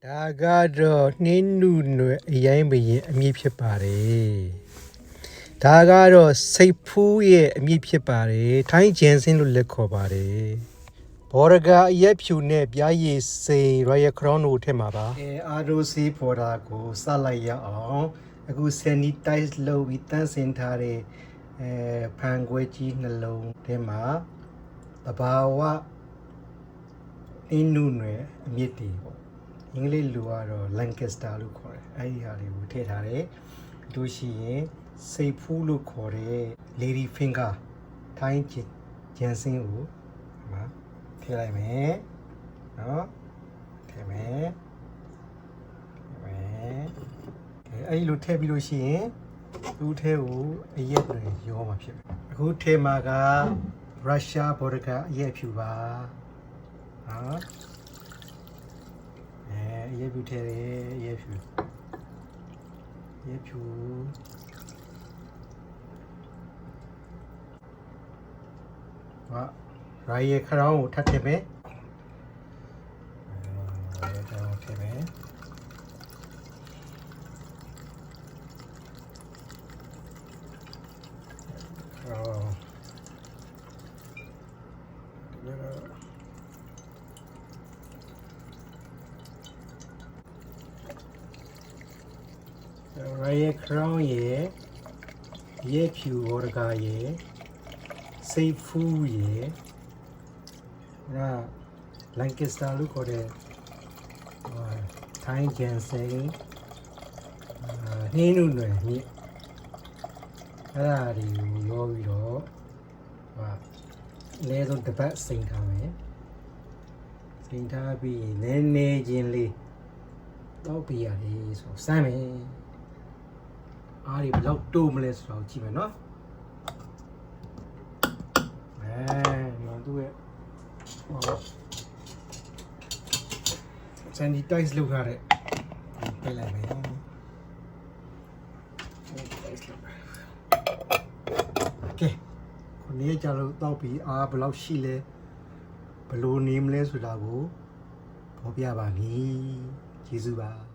ဒါကတော့နှင်းနုနွယ်အရင်ဘရင်အမြင့်ဖြစ်ပါတယ်ဒါကတော့စိတ်ဖူးရဲ့အမြင့်ဖြစ်ပါတယ်ထိုင်းဂျန်စင်းလို့လက်ခေါ်ပါတယ်ဘောရကာအရက်ဖြူနဲ့ပြားရည်စိန် Royal Crown တို့ထည့်မှာပါအာဒိုစီဖော်တာကိုစလိုက်ရအောင်အခုဆန်နီတိုက်စ်လုပ်ပြီးတန်းစင်ထားတဲ့ဖန်ခွဲကြီးနှလုံးထဲမှာတဘာဝနှင်းနုနွယ်အမြင့်တီပေါ့အင်္ဂလိပ်လိုကတော့ Lancaster လို့ခေါ်တယ်အဲ့ဒီဟာတွေကိုထည့်ထားတယ်တို့ရှိရင်စိတ်ဖူးလို့ခေါ်တဲ့ Lady Finger ထိုင်းဂျန်စင်းကိုဒီမှာထည့်လိုက်မယ်နော်ထည့်မယ်အဲ့ဒီလိုထည့်ပြီးလို့ရှိရင်သူ့ထဲကိုအရက်တွေရောမှာဖြစ်မယ်အခုထဲမှာကရုရှားဘော်ဒကာအရက်ဖြူပါနော်အရက်ဖြူထဲတယ်အရက်ဖြူဟာရိုင်ရခရောင်းကိုထပ်ထည့်မယ်ရိုင်ရခရောင်းထည့်မယ်Royal Crown ရဲ့ရဲဖြူဘော်ဒကာရဲ့စိတ်ဖူးရဲ့ဒါ Lancaster လို့ခေါ်တဲ့ထိုင်းဂျန်စင်းနှင်းနုနွယ်မြစ်အဲ့ဒါတွေကိုရောပြီးတော့အနည်းဆုံးတစ်ပတ်စိန်ထားမယ်စိန်ထားပြီးနည်းနည်းချင်းလေးတောက်ပြရတယ်ဆိုစမ်းမယ်အားဒီဘယ်လောက်တိုးမလဲဆိုတော့ကြည့်မယ်နော်ဒီမှာသူ့ရဲ့စန်ဒီတိုက်စ်လုပ်ထားတဲ့ပြလိုက်မယ်โอเคခုနေ့ကျတော့တောက်ပြီးအားဘယ်လောက်ရှိလဲဘယ်လိုနေမလဲဆိုတာကိုဖော်ပြပါလိကျေးဇူးပါ